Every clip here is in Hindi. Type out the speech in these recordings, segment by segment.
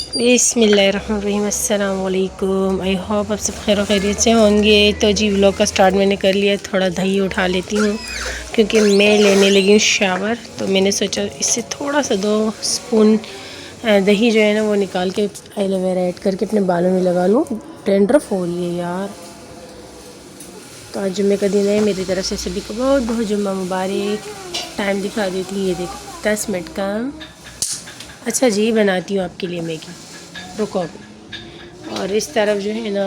बिस्मिल्लाहिर्रहमानिर्रहीम, अस्सलाम वालेकुम। आई होप आप सब खैर खैरियत से होंगे। तो जी व्लॉग का स्टार्ट मैंने कर लिया। थोड़ा दही उठा लेती हूँ क्योंकि मैं लेने लगी हूँ शावर। तो मैंने सोचा इससे थोड़ा सा 2 स्पून दही जो है ना वो निकाल के एलोवेरा ऐड करके अपने बालों में लगा लूँ। डैंड्रफ हो रही है यार। तो आज जुम्मे का दिन है, मेरी तरफ से सभी को बहुत बहुत जुम्मा मुबारक। टाइम दिखा देती हूँ, ये देखो 10 मिनट का। अच्छा जी, बनाती हूँ आपके लिए मैगी, रुको अभी। और इस तरफ जो है ना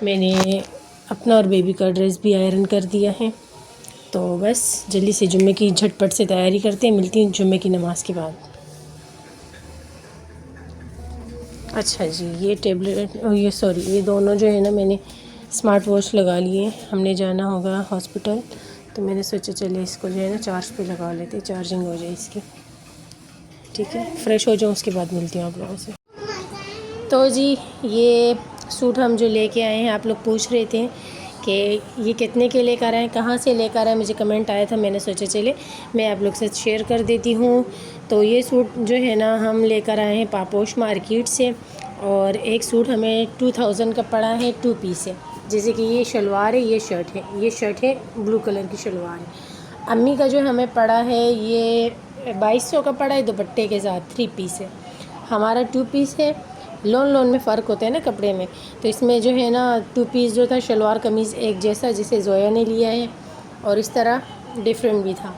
मैंने अपना और बेबी का ड्रेस भी आयरन कर दिया है। तो बस जल्दी से जुम्मे की झटपट से तैयारी करते हैं। मिलती हूँ जुम्मे की नमाज़ के बाद। अच्छा जी, ये टेबलेट ये दोनों जो है ना मैंने स्मार्ट वॉच लगा लिए। हमने जाना होगा हॉस्पिटल, तो मैंने सोचा चले इसको जो है ना चार्ज पे लगा लेते, चार्जिंग हो जाए इसकी। ठीक है, फ़्रेश हो जाऊँ उसके बाद मिलती हूँ आप लोगों से। तो जी ये सूट हम जो लेके आए हैं, आप लोग पूछ रहे थे कि ये कितने के लेकर आए, कहाँ से लेकर आए, मुझे कमेंट आया था। मैंने सोचा चले मैं आप लोग से शेयर कर देती हूँ। तो ये सूट जो है ना हम लेकर आए हैं पापोश मार्केट से। और एक सूट हमें 2000 का पड़ा है, 2 पीस है। जैसे कि ये शलवार है, ये शर्ट है, ये शर्ट है ब्लू कलर की शलवार है। अम्मी का जो हमें पड़ा है ये 2200 का पड़ा है, दुपट्टे के साथ 3 पीस है। हमारा 2 पीस है। लोन में फ़र्क होता है ना कपड़े में। तो इसमें जो है ना 2 पीस जो था शलवार कमीज़ एक जैसा, जिसे जोया ने लिया है। और इस तरह डिफरेंट भी था।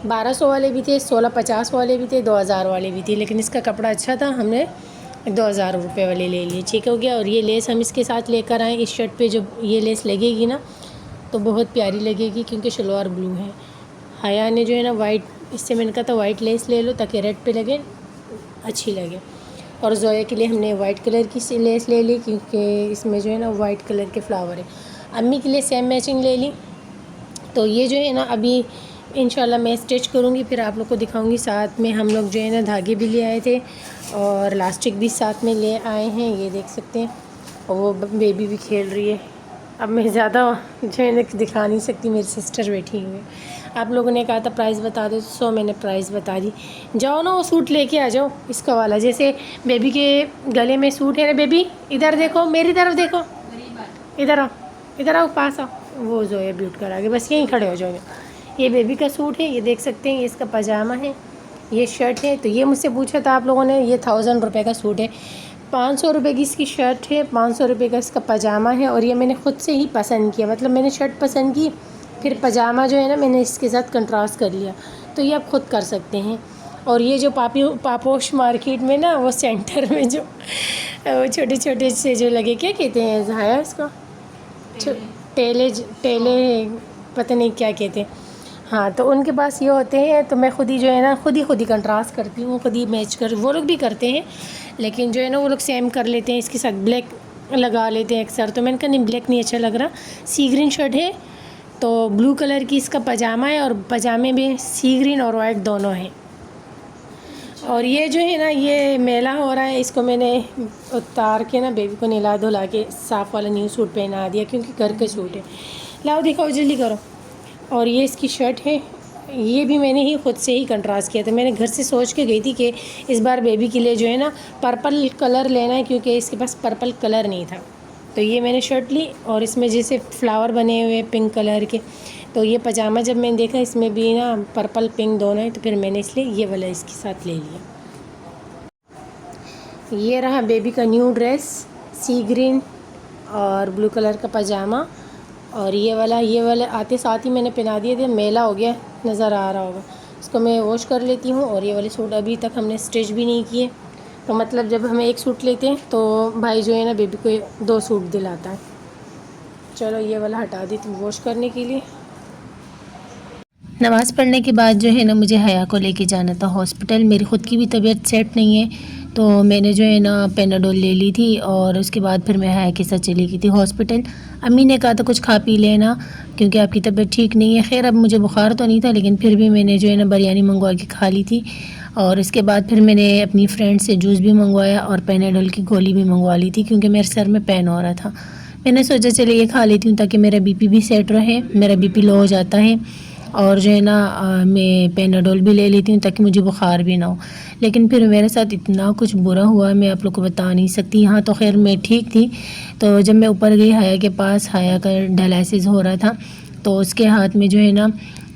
1200 वाले भी थे, 1650 वाले भी थे, 2000 वाले भी थे। लेकिन इसका कपड़ा अच्छा था, हमने 2000 रुपये वाले ले लिए। ठीक हो गया। और ये लेस हम इसके साथ लेकर आए। इस शर्ट पे जब ये लेस लगेगी ना तो बहुत प्यारी लगेगी, क्योंकि शलवार ब्लू है। हया ने जो है ना वाइट, इससे मैंने कहा था वाइट लेस ले लो ताकि रेड पे लगे, अच्छी लगे। और जोया के लिए हमने वाइट कलर की लेस ले ली, क्योंकि इसमें जो है ना वाइट कलर के फ्लावर है। अम्मी के लिए सेम मैचिंग ले ली। तो ये जो है ना अभी इंशाल्लाह मैं स्टिच करूँगी, फिर आप लोग को दिखाऊंगी। साथ में हम लोग जो है ना धागे भी ले आए थे और लास्टिक भी साथ में ले आए हैं, ये देख सकते हैं। और वो बेबी भी खेल रही है। अब मैं ज़्यादा जो है ना दिखा नहीं सकती, मेरी सिस्टर बैठी हुई है। आप लोगों ने कहा था प्राइस बता दो, सो मैंने प्राइस बता दी। जाओ ना वो सूट लेके आ जाओ, इसका वाला जैसे बेबी के गले में सूट है ना। बेबी इधर देखो, मेरी तरफ देखो, इधर आओ, इधर आओ, पास आओ। वो जो है ब्यूट करा के बस यहीं खड़े हो जाओगे। ये बेबी का सूट है, ये देख सकते हैं। ये इसका पजामा है, ये शर्ट है। तो ये मुझसे पूछा था आप लोगों ने, ये 1000 रुपये का सूट है। 500 रुपये की इसकी शर्ट है, 500 रुपये का इसका पजामा है। और ये मैंने ख़ुद से ही पसंद किया, मतलब मैंने शर्ट पसंद की, फिर पजामा जो है ना मैंने इसके साथ कंट्रास्ट कर लिया। तो ये आप ख़ुद कर सकते हैं। और ये जो पापोश मार्केट में ना वो सेंटर में जो छोटे छोटे से जो लगे, क्या कहते हैं ज़ाया इसको, टेले टेले पता नहीं क्या कहते हैं। हाँ, तो उनके पास ये होते हैं। तो मैं खुद ही जो है ना खुद ही कंट्रास्ट करती हूँ, खुद ही मैच कर। वो लोग भी करते हैं, लेकिन जो है ना वो लोग सेम कर लेते हैं, इसके साथ ब्लैक लगा लेते हैं अक्सर। तो मैंने कहा नहीं, ब्लैक नहीं अच्छा लग रहा। सी ग्रीन शर्ट है, तो ब्लू कलर की इसका पजामा है, और पजामे में सी ग्रीन और वाइट दोनों हैं। और ये जो है ना ये मेला हो रहा है, इसको मैंने उतार के ना बेबी को नहला धुला के साफ़ वाला न्यू सूट पहना दिया, क्योंकि घर के सूट है। लाओ दिखाओ, जल्दी करो। और ये इसकी शर्ट है, ये भी मैंने ही ख़ुद से ही कंट्रास्ट किया था। मैंने घर से सोच के गई थी कि इस बार बेबी के लिए जो है ना पर्पल कलर लेना है, क्योंकि इसके पास पर्पल कलर नहीं था। तो ये मैंने शर्ट ली, और इसमें जैसे फ्लावर बने हुए पिंक कलर के। तो ये पजामा जब मैंने देखा इसमें भी ना पर्पल पिंक दोनों है, तो फिर मैंने इसलिए ये वाला इसके साथ ले लिया। ये रहा बेबी का न्यू ड्रेस, सी ग्रीन और ब्लू कलर का पजामा। और ये वाला आते साथ ही मैंने पहना दिए थे। मेला हो गया, नज़र आ रहा होगा। इसको मैं वॉश कर लेती हूँ। और ये वाले सूट अभी तक हमने स्टिच भी नहीं किए। तो मतलब जब हमें एक सूट लेते हैं तो भाई जो है ना बेबी को 2 सूट दिलाता है। चलो ये वाला हटा देती हूँ वॉश करने के लिए। नमाज़ पढ़ने के बाद जो है ना मुझे हया को लेके जाना था हॉस्पिटल। मेरी ख़ुद की भी तबीयत सेट नहीं है, तो मैंने जो है ना पेनाडोल ले ली थी, और उसके बाद फिर मैं हया के साथ चली गई थी हॉस्पिटल। अम्मी ने कहा था कुछ खा पी लेना, क्योंकि आपकी तबीयत ठीक नहीं है। खैर अब मुझे बुखार तो नहीं था, लेकिन फिर भी मैंने जो है ना बिरयानी मंगवा के खा ली थी। और इसके बाद फिर मैंने अपनी फ्रेंड से जूस भी मंगवाया और पेनाडोल की गोली भी मंगवा ली थी, क्योंकि मेरे सर में पेन हो रहा था। मैंने सोचा चलिए ये खा लेती हूँ ताकि मेरा बीपी भी सेट रहे, मेरा बीपी लो हो जाता है। और जो है ना मैं पेनाडोल भी ले लेती हूँ ताकि मुझे बुखार भी ना हो। लेकिन फिर मेरे साथ इतना कुछ बुरा हुआ मैं आप लोग को बता नहीं सकती। यहाँ तो खैर मैं ठीक थी। तो जब मैं ऊपर गई हया के पास, हया का डायलिसिस हो रहा था, तो उसके हाथ में जो है ना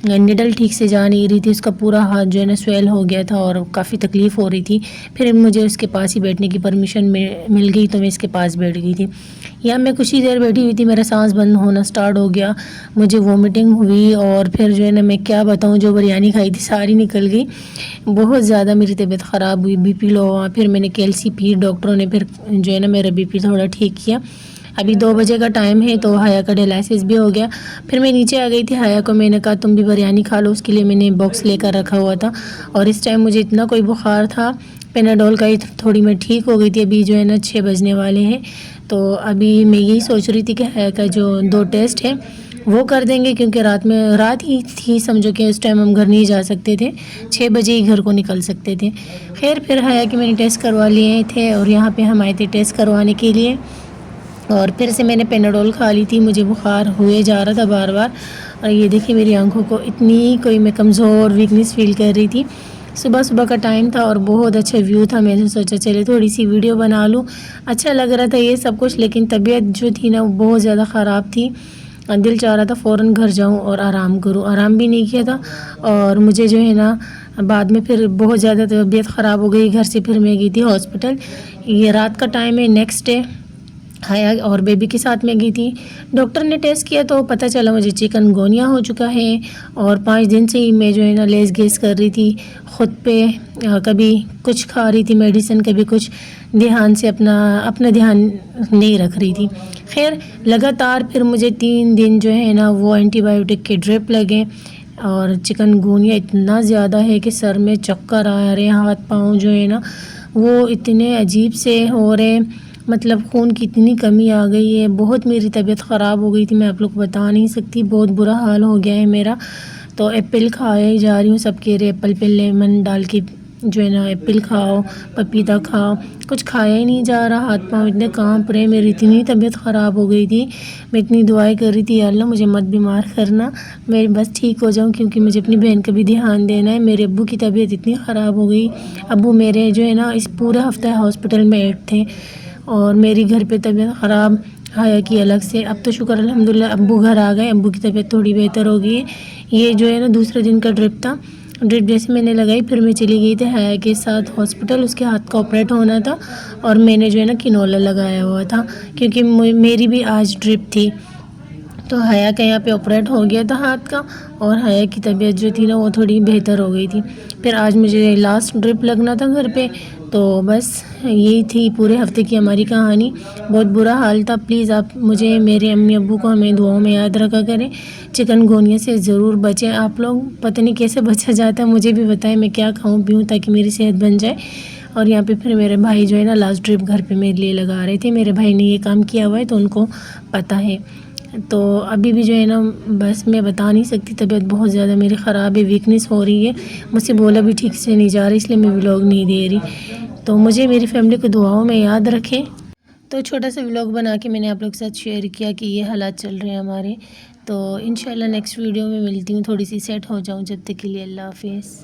निडल ठीक से जा नहीं रही थी। उसका पूरा हाथ जो है ना स्वेल हो गया था और काफ़ी तकलीफ़ हो रही थी। फिर मुझे उसके पास ही बैठने की परमिशन मिल गई, तो मैं इसके पास बैठ गई थी। या मैं कुछ ही देर बैठी हुई थी, मेरा सांस बंद होना स्टार्ट हो गया, मुझे वॉमिटिंग हुई और फिर जो है ना मैं क्या बताऊँ, जो बिरयानी खाई थी सारी निकल गई। बहुत ज़्यादा मेरी तबीयत ख़राब हुई, बीपी लो हुआ। फिर मैंने कैल्सी पी, डॉक्टरों ने फिर जो है ना मेरा बीपी थोड़ा ठीक किया। अभी 2 बजे का टाइम है, तो हया का डायलिसिस भी हो गया। फिर मैं नीचे आ गई थी, हया को मैंने कहा तुम भी बिरयानी खा लो, उसके लिए मैंने बॉक्स लेकर रखा हुआ था। और इस टाइम मुझे इतना कोई बुखार था, पेनाडोल का ही थोड़ी मैं ठीक हो गई थी। अभी जो है ना 6 बजने वाले हैं, तो अभी मैं यही सोच रही थी कि हया का जो 2 टेस्ट है वो कर देंगे, क्योंकि रात ही थी, समझो कि उस टाइम हम घर नहीं जा सकते थे, 6 बजे ही घर को निकल सकते थे। खैर फिर हया कि मैंने टेस्ट करवा लिए थे और यहाँ पे हम आए थे टेस्ट करवाने के लिए। और फिर से मैंने पेनाडोल खा ली थी, मुझे बुखार हुए जा रहा था बार बार। और ये देखिए मेरी आंखों को इतनी कोई मैं कमज़ोर वीकनेस फ़ील कर रही थी। सुबह सुबह का टाइम था और बहुत अच्छा व्यू था, मैंने सोचा चले थोड़ी सी वीडियो बना लूँ। अच्छा लग रहा था ये सब कुछ, लेकिन तबीयत जो थी ना वो बहुत ज़्यादा ख़राब थी। दिल चाह रहा था फ़ौरन घर जाऊँ और आराम करूँ, आराम भी नहीं किया था। और मुझे जो है ना बाद में फिर बहुत ज़्यादा तबीयत ख़राब हो गई। घर से फिर मैं गई थी हॉस्पिटल। ये रात का टाइम है, नेक्स्ट डे हया और बेबी के साथ में गई थी। डॉक्टर ने टेस्ट किया तो पता चला मुझे चिकनगुनिया हो चुका है। और 5 दिन से ही मैं जो है ना लेज़ गेस कर रही थी ख़ुद पे। कभी कुछ खा रही थी मेडिसिन, कभी कुछ, ध्यान से अपना ध्यान नहीं रख रही थी। खैर लगातार फिर मुझे 3 दिन जो है ना वो एंटीबायोटिक के ड्रिप लगे। और चिकनगुनिया इतना ज़्यादा है कि सर में चक्कर आ रहे हैं, हाथ पाँव जो है ना वो इतने अजीब से हो रहे, मतलब खून की इतनी कमी आ गई है। बहुत मेरी तबीयत ख़राब हो गई थी, मैं आप लोग को बता नहीं सकती, बहुत बुरा हाल हो गया है मेरा। तो एप्पल खाए जा रही हूँ, सब कह रहे एप्पल पे लेमन डाल के जो है ना एप्पल खाओ, पपीता खाओ, कुछ खाया ही नहीं जा रहा। हाथ पाँव इतने कांप रहे, मेरी इतनी तबीयत ख़राब हो गई थी। मैं इतनी दुआएं कर रही थी, या अल्लाह मुझे मत बीमार करना, मैं बस ठीक हो जाऊँ, क्योंकि मुझे अपनी बहन का भी ध्यान देना है। मेरे अब्बू की तबीयत इतनी ख़राब हो गई, अब्बू मेरे जो है ना इस पूरा हफ्ता हॉस्पिटल में एड थे। और मेरी घर पे तबीयत ख़राब, हया की अलग से। अब तो शुक्र अल्हम्दुलिल्लाह अब्बू घर आ गए, अब्बू की तबीयत थोड़ी बेहतर हो गई है। ये जो है ना दूसरे दिन का ड्रिप था, ड्रिप जैसे मैंने लगाई फिर मैं चली गई थी हया के साथ हॉस्पिटल, उसके हाथ का ऑपरेट होना था। और मैंने जो है ना किनोला लगाया हुआ था, क्योंकि मेरी भी आज ड्रिप थी। तो हया का यहाँ पे ऑपरेट हो गया था हाथ का, और हया की तबीयत जो थी ना वो थोड़ी बेहतर हो गई थी। फिर आज मुझे लास्ट ड्रिप लगना था घर पे। तो बस यही थी पूरे हफ्ते की हमारी कहानी। बहुत बुरा हाल था। प्लीज़ आप मुझे, मेरे अम्मी अब्बू को हमें दुआओं में याद रखा करें। चिकनगुनिया से ज़रूर बचें आप लोग। पता नहीं कैसे बचा जाता है, मुझे भी बताएं मैं क्या खाऊं पीऊं ताकि मेरी सेहत बन जाए। और यहाँ पे फिर मेरे भाई जो है ना लास्ट ड्रिप घर पे मेरे लिए लगा रहे थे। मेरे भाई ने ये काम किया हुआ है तो उनको पता है। तो अभी भी जो है ना बस मैं बता नहीं सकती, तबीयत बहुत ज़्यादा मेरी ख़राब है, वीकनेस हो रही है, मुझसे बोला भी ठीक से नहीं जा रही, इसलिए मैं व्लॉग नहीं दे रही। तो मुझे मेरी फैमिली को दुआओं में याद रखें। तो छोटा सा व्लॉग बना के मैंने आप लोग के साथ शेयर किया कि ये हालात चल रहे हैं हमारे। तो इंशाल्लाह नेक्स्ट वीडियो में मिलती हूँ, थोड़ी सी सेट हो जाऊँ, जब तक के लिए अल्लाह हाफिज़।